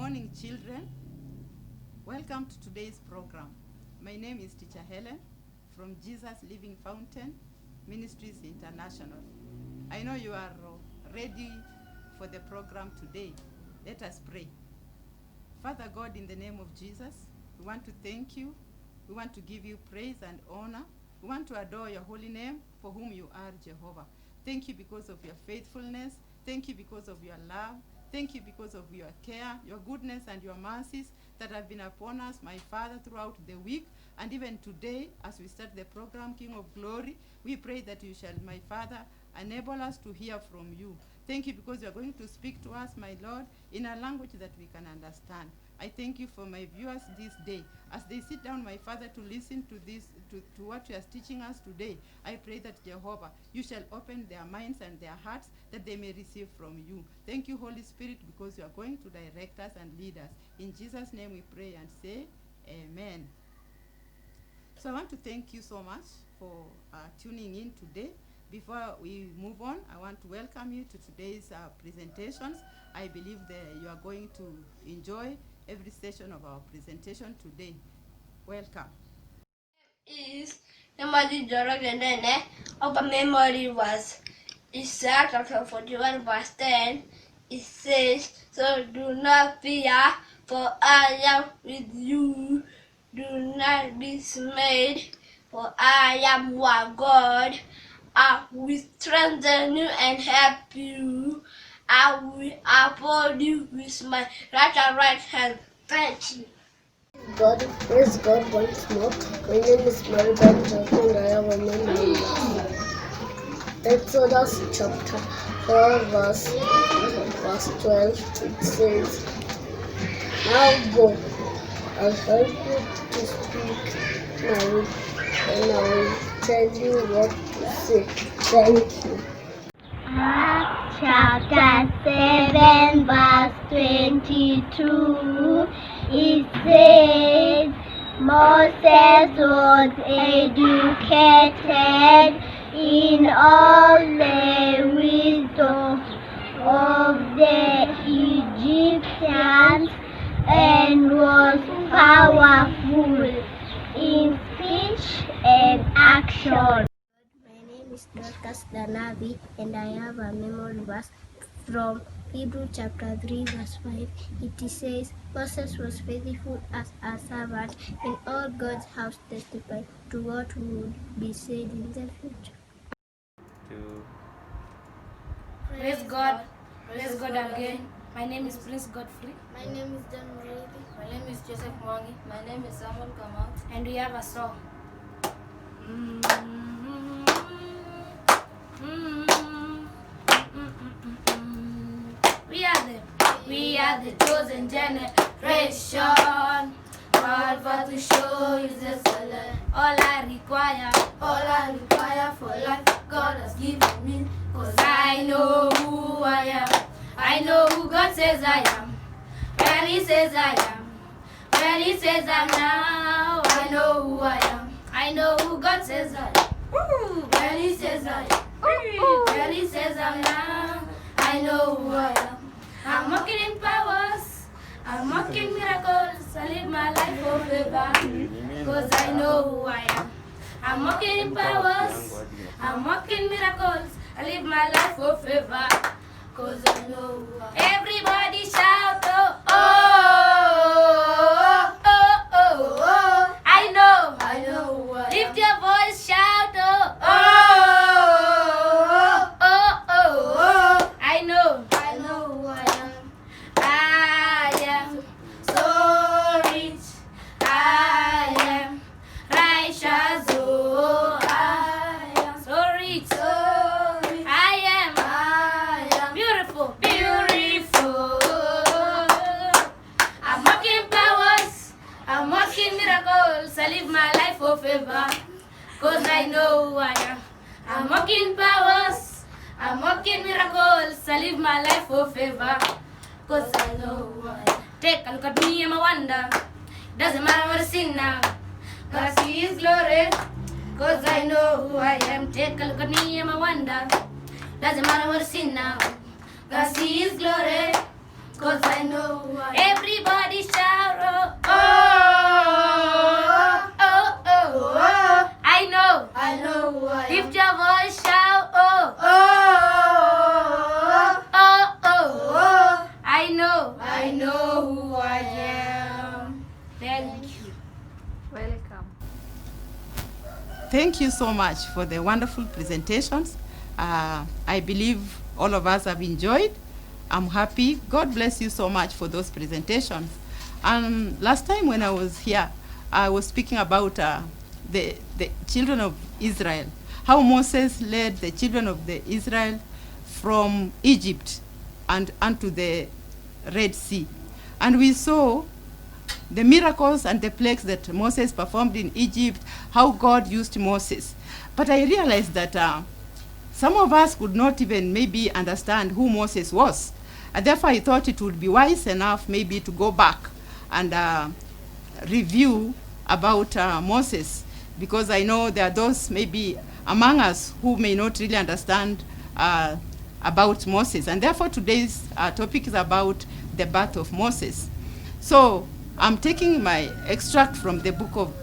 morning, children. Welcome to today's program. My name is Teacher Helen from Jesus Living Fountain Ministries International. I know you are ready for the program today. Let us pray. Father God, in the name of Jesus, we want to thank you. We want to give you praise and honor. We want to adore your holy name for whom you are, Jehovah. Thank you because of your faithfulness. Thank you because of your love. Thank you because of your care, your goodness, and your mercies that have been upon us, my Father, throughout the week. And even today, as we start the program, King of Glory, we pray that you shall, my Father, enable us to hear from you. Thank you because you are going to speak to us, my Lord, in a language that we can understand. I thank you for my viewers this day. As they sit down, my Father, to listen to this, to what you are teaching us today, I pray that, Jehovah, you shall open their minds and their hearts that they may receive from you. Thank you, Holy Spirit, because you are going to direct us and lead us. In Jesus' name we pray and say, Amen. So I want to thank you so much for tuning in today. Before we move on, I want to welcome you to today's presentations. I believe that you are going to enjoy every session of our presentation today. Welcome. Is memory Jorok and then our memory was Isaiah chapter 41 verse 10. It says, so do not fear, for I am with you. Do not be dismayed, for I am your God. I will strengthen you and help you. I will uphold you with my right hand. Thank you. Praise God once more. My name is Maribel Johnson and I have a memory verse. Exodus chapter 4 verse 12, it says, now go, I'll help you to speak and I will tell you what to say. Thank you. Acts chapter 7 verse 22, it says, Moses was educated in all the wisdom of the Egyptians and was powerful in speech and action. My name is Dorcas Danavi and I have a memory verse from Hebrew chapter 3 verse 5. It says, Moses was faithful as a servant and all God's house testified to what would be said in the future. Praise God. Praise God again. My name is Prince Godfrey. My name is John Murithi. My name is Joseph Mwangi. My name is Samuel Kamau. And we have a song. We are the chosen generation. All for to show is the salad. All I require for life, God has given me. Cause I know who I am. I know who God says I am. Where He says I am. Where He says I'm now. I know who I am. I know who God says I am. Where He says I am. Where He says I'm now. I know who I am. I'm walking in powers. I'm walking miracles. I live my life for favor. Cause I know who I am. I'm walking in powers. I'm walking miracles. I live my life for favor. Cause I know who I am. Everybody shout, oh, oh, oh, oh, oh. I know who I am. Lift your voice, shout, oh, oh, oh, oh, oh. I know who I am. I am so rich. I am righteous. Oh, I am so rich. I am beautiful. I'm walking powers. I'm walking miracles. I live my life for favor. Cause I know who I am. I'm walking powers. I'm walking miracles. I live my life for favor. Cause I know who I am. Take a look at me, I'm a wonder. Doesn't matter what I see now. Cause I see His glory. Cause I know who I am. Take a look at me, I'm a wonder. Doesn't matter what I see now. Cause I see His glory. Cause I know who I am. I know who I am. Thank you. Welcome. Thank you so much for the wonderful presentations. I believe all of us have enjoyed. I'm happy. God bless you so much for those presentations. Last time when I was here, I was speaking about the children of Israel, how Moses led the children of the Israel from Egypt and unto the Red Sea. And we saw the miracles and the plagues that Moses performed in Egypt, how God used Moses. But I realized that some of us could not even maybe understand who Moses was. And therefore I thought it would be wise enough maybe to go back and review about Moses, because I know there are those maybe among us who may not really understand about Moses. And therefore today's topic is about the birth of Moses. So I'm taking my extract from the book of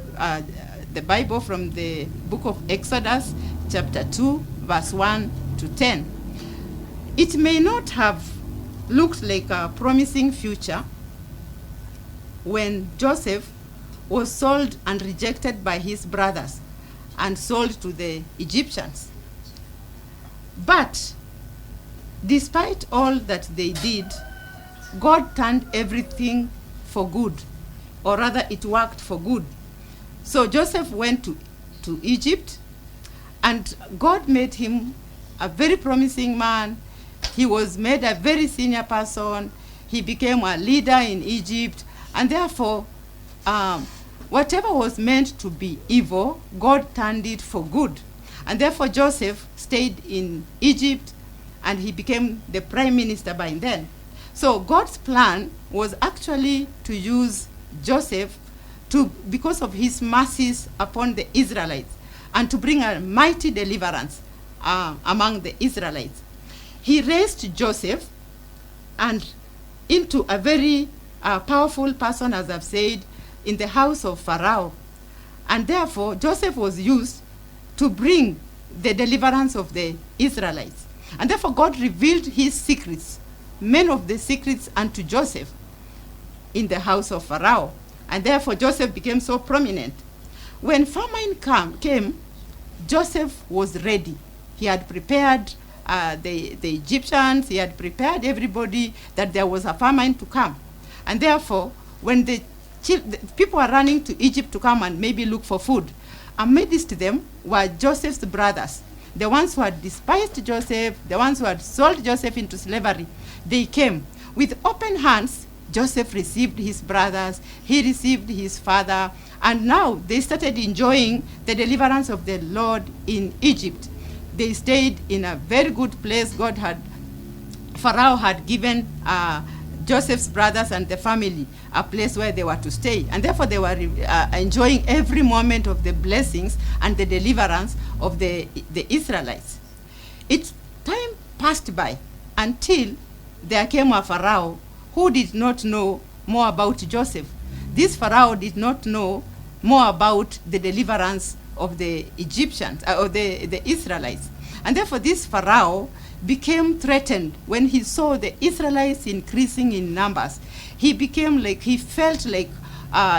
the Bible, from the book of Exodus, chapter 2, verse 1 to 10. It may not have looked like a promising future when Joseph was sold and rejected by his brothers and sold to the Egyptians. But despite all that they did, God turned everything for good, or rather it worked for good. So Joseph went to Egypt, and God made him a very promising man. He was made a very senior person. He became a leader in Egypt, and therefore whatever was meant to be evil, God turned it for good. And therefore Joseph stayed in Egypt, and he became the prime minister by then. So God's plan was actually to use Joseph because of his mercies upon the Israelites, and to bring a mighty deliverance among the Israelites. He raised Joseph and into a very powerful person, as I've said, in the house of Pharaoh. And therefore Joseph was used to bring the deliverance of the Israelites. And therefore God revealed his secrets, many of the secrets, unto Joseph in the house of Pharaoh. And therefore Joseph became so prominent. When famine came, Joseph was ready. He had prepared the Egyptians, he had prepared everybody that there was a famine to come. And therefore, when the people are running to Egypt to come and maybe look for food, amidst them were Joseph's brothers, the ones who had despised Joseph, the ones who had sold Joseph into slavery. They came with open hands. Joseph received his brothers, he received his father, and now they started enjoying the deliverance of the Lord in Egypt. They stayed in a very good place. Pharaoh had given Joseph's brothers and the family a place where they were to stay. And therefore they were enjoying every moment of the blessings and the deliverance of the Israelites. Time passed by until there came a Pharaoh who did not know more about Joseph. This Pharaoh did not know more about the deliverance of the Egyptians, or the Israelites. And therefore this Pharaoh became threatened when he saw the Israelites increasing in numbers. He felt like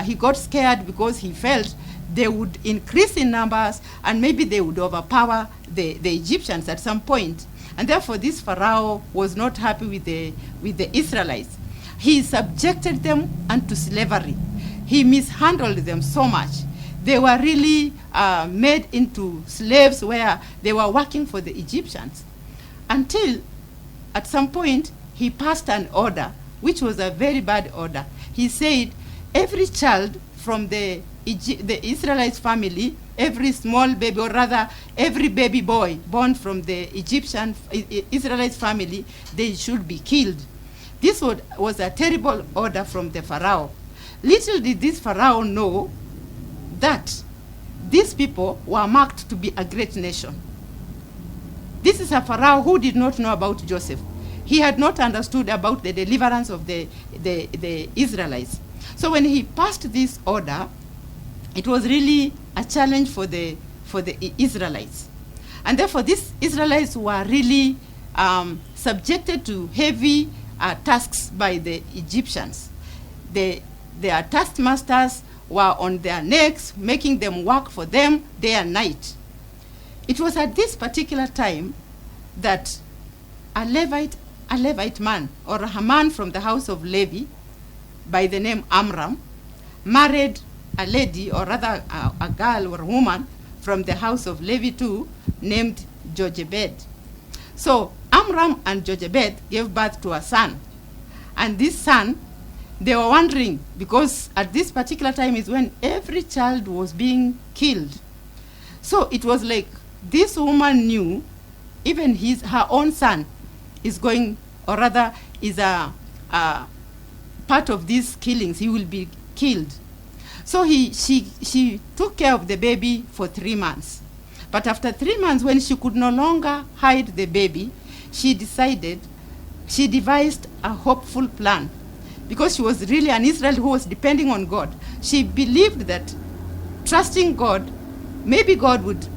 he got scared, because he felt they would increase in numbers and maybe they would overpower the Egyptians at some point. And therefore this Pharaoh was not happy with the Israelites. He subjected them unto slavery. He mishandled them so much. They were really made into slaves where they were working for the Egyptians. Until at some point he passed an order, which was a very bad order. He said every child from the Israelites family, every small baby, or rather every baby boy born from the Egyptian Israelites family, they should be killed. This was a terrible order from the Pharaoh. Little did this Pharaoh know that these people were marked to be a great nation. This is a Pharaoh who did not know about Joseph. He had not understood about the deliverance of the Israelites. So when he passed this order, it was really a challenge for the Israelites. And therefore these Israelites were really subjected to heavy tasks by the Egyptians. Their taskmasters were on their necks, making them work for them day and night. It was at this particular time that a Levite man, or a man from the house of Levi, by the name Amram, married a lady, or rather a girl or a woman from the house of Levi too, named Jochebed. So Amram and Jochebed gave birth to a son. And this son, they were wondering, because at this particular time is when every child was being killed. So it was like this woman knew even her own son is going, or rather is a part of these killings. He will be killed. So she took care of the baby for 3 months. But after 3 months, when she could no longer hide the baby, she devised a hopeful plan. Because she was really an Israelite who was depending on God. She believed that trusting God, maybe God would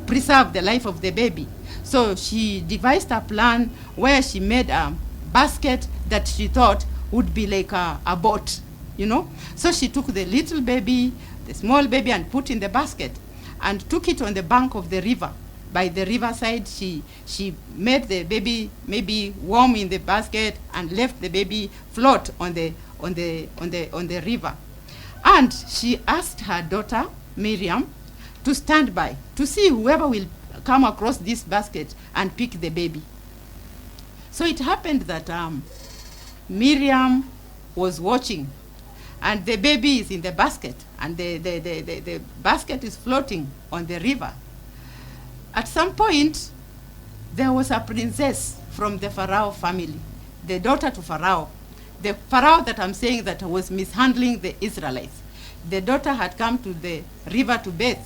preserve the life of the baby. So she devised a plan where she made a basket that she thought would be like a boat, you know. So she took the little baby, the small baby, and put in the basket and took it on the bank of the river. By the riverside, she made the baby maybe warm in the basket and left the baby float on the river. And she asked her daughter Miriam to stand by to see whoever will come across this basket and pick the baby. So it happened that Miriam was watching, and the baby is in the basket, and the basket is floating on the river. At some point, there was a princess from the Pharaoh family, the daughter to Pharaoh. The Pharaoh that I'm saying that was mishandling the Israelites. The daughter had come to the river to bathe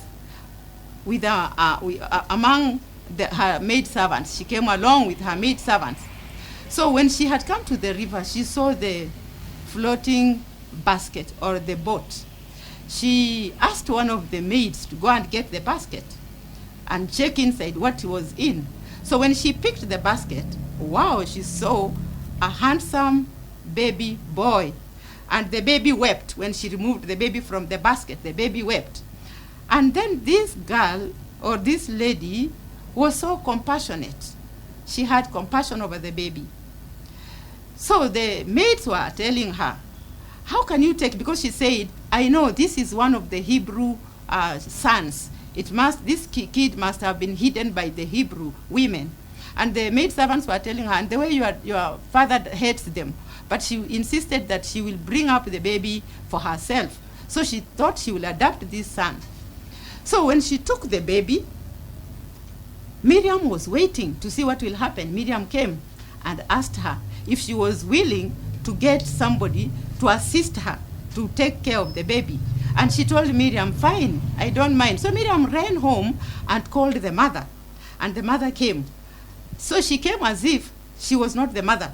with among her maid servants. She came along with her maid servants. So when she had come to the river, she saw the floating basket or the boat. She asked one of the maids to go and get the basket and check inside what was in. So when she picked the basket, wow, she saw a handsome baby boy. And the baby wept. When she removed the baby from the basket, the baby wept. And then this girl, or this lady, was so compassionate. She had compassion over the baby. So the maids were telling her, how can you take, because she said, I know this is one of the Hebrew sons. This kid must have been hidden by the Hebrew women. And the maid servants were telling her, and the way your father hates them. But she insisted that she will bring up the baby for herself. So she thought she will adopt this son. So when she took the baby, Miriam was waiting to see what will happen. Miriam came and asked her if she was willing to get somebody to assist her to take care of the baby. And she told Miriam, fine, I don't mind. So Miriam ran home and called the mother. And the mother came. So she came as if she was not the mother.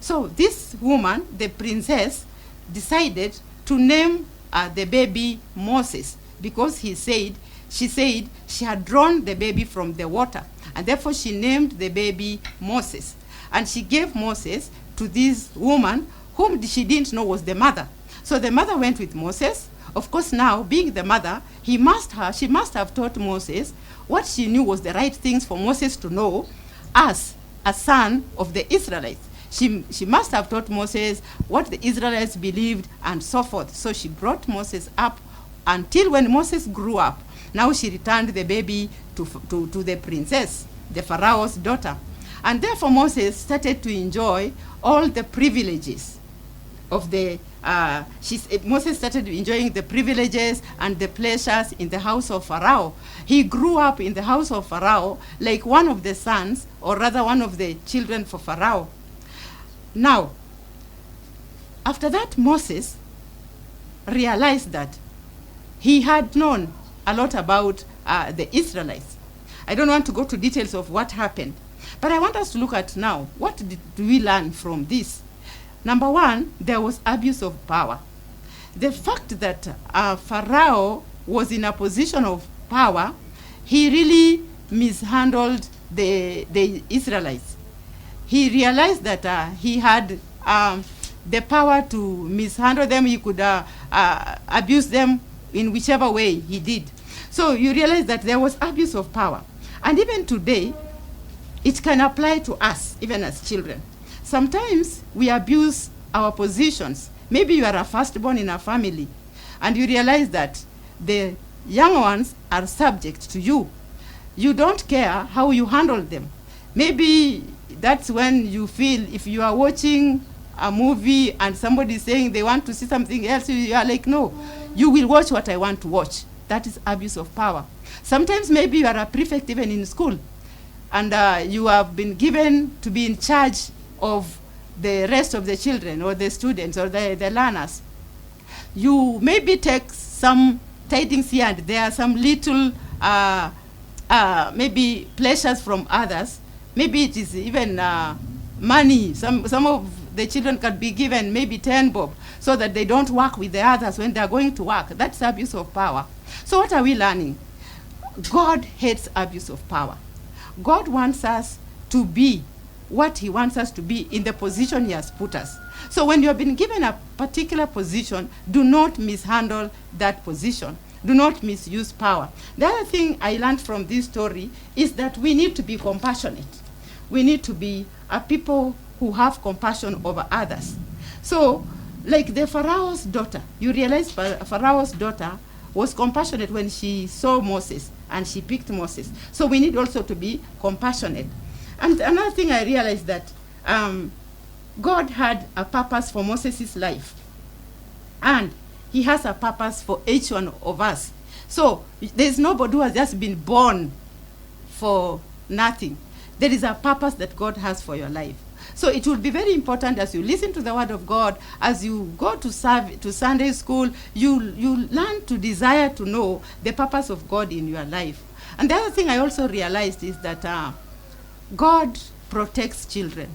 So this woman, the princess, decided to name the baby Moses, because she said she had drawn the baby from the water. And therefore she named the baby Moses. And she gave Moses to this woman whom she didn't know was the mother. So the mother went with Moses. Of course, now, being the mother, she must have taught Moses what she knew was the right things for Moses to know as a son of the Israelites. She must have taught Moses what the Israelites believed and so forth. So she brought Moses up until when Moses grew up. Now she returned the baby to the princess, the Pharaoh's daughter. And therefore Moses started to enjoy all the privileges of Moses started enjoying the privileges and the pleasures in the house of Pharaoh. He grew up in the house of Pharaoh like one of the sons, or rather one of the children for Pharaoh. Now, after that, Moses realized that he had known a lot about the Israelites. I don't want to go to details of what happened, but I want us to look at now, what do we learn from this? Number one, there was abuse of power. The fact that Pharaoh was in a position of power, he really mishandled the Israelites. he realized that he had the power to mishandle them. He could abuse them in whichever way he did. So you realize that there was abuse of power. And even today, it can apply to us, even as children. Sometimes we abuse our positions. Maybe you are a firstborn in a family, and you realize that the young ones are subject to you. You don't care how you handle them. Maybe that's when you feel, if you are watching a movie and somebody is saying they want to see something else, you are like, no, you will watch what I want to watch. That is abuse of power. Sometimes maybe you are a prefect even in school, and you have been given to be in charge of the rest of the children or the students or the learners. You maybe take some tidings here and there, some little maybe pleasures from others. Maybe it is even money. Some of the children can be given maybe 10 bob so that they don't work with the others when they are going to work. That's abuse of power. So what are we learning? God hates abuse of power. God wants us to be what he wants us to be in the position he has put us. So when you have been given a particular position, do not mishandle that position. Do not misuse power. The other thing I learned from this story is that we need to be compassionate. We need to be a people who have compassion over others. So, like the Pharaoh's daughter, you realize Pharaoh's daughter was compassionate when she saw Moses and she picked Moses. So we need also to be compassionate. And another thing I realized that God had a purpose for Moses' life. And he has a purpose for each one of us. So there's nobody who has just been born for nothing. There is a purpose that God has for your life. So it will be very important as you listen to the word of God, as you go to Sunday school, you learn to desire to know the purpose of God in your life. And the other thing I also realized is that God protects children.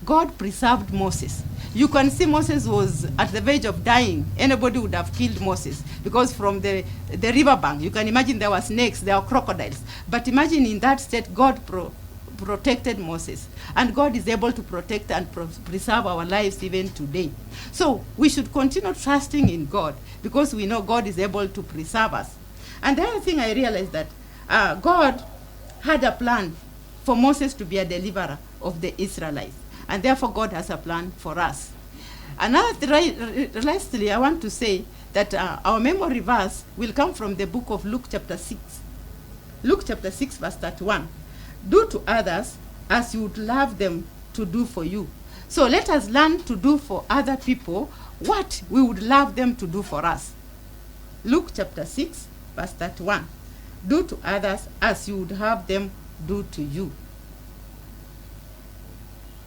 God preserved Moses. You can see Moses was at the verge of dying. Anybody would have killed Moses, because from the riverbank, you can imagine there were snakes, there were crocodiles. But imagine in that state, God protected Moses. And God is able to protect and preserve our lives even today. So we should continue trusting in God, because we know God is able to preserve us. And the other thing I realized that God had a plan for Moses to be a deliverer of the Israelites. And therefore God has a plan for us. Lastly, I want to say that our memory verse will come from the book of Luke chapter 6. Luke chapter 6 verse 31. Do to others as you would love them to do for you. So let us learn to do for other people what we would love them to do for us. Luke chapter 6 verse 31. Do to others as you would have them do to you.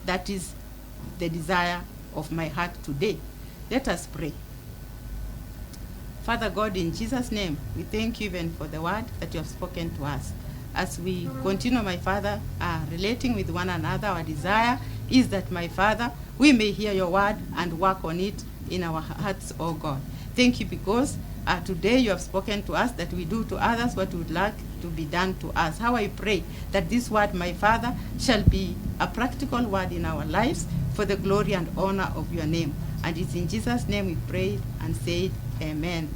That is the desire of my heart today. Let us pray. Father God, in Jesus' name, we thank you even for the word that you have spoken to us. As we continue, my Father, relating with one another, our desire is that, my Father, we may hear your word and work on it in our hearts, oh God. Thank you because today you have spoken to us that we do to others what we would like to be done to us. How I pray that this word, my Father, shall be a practical word in our lives for the glory and honor of your name. And it's in Jesus' name we prayed and said, amen.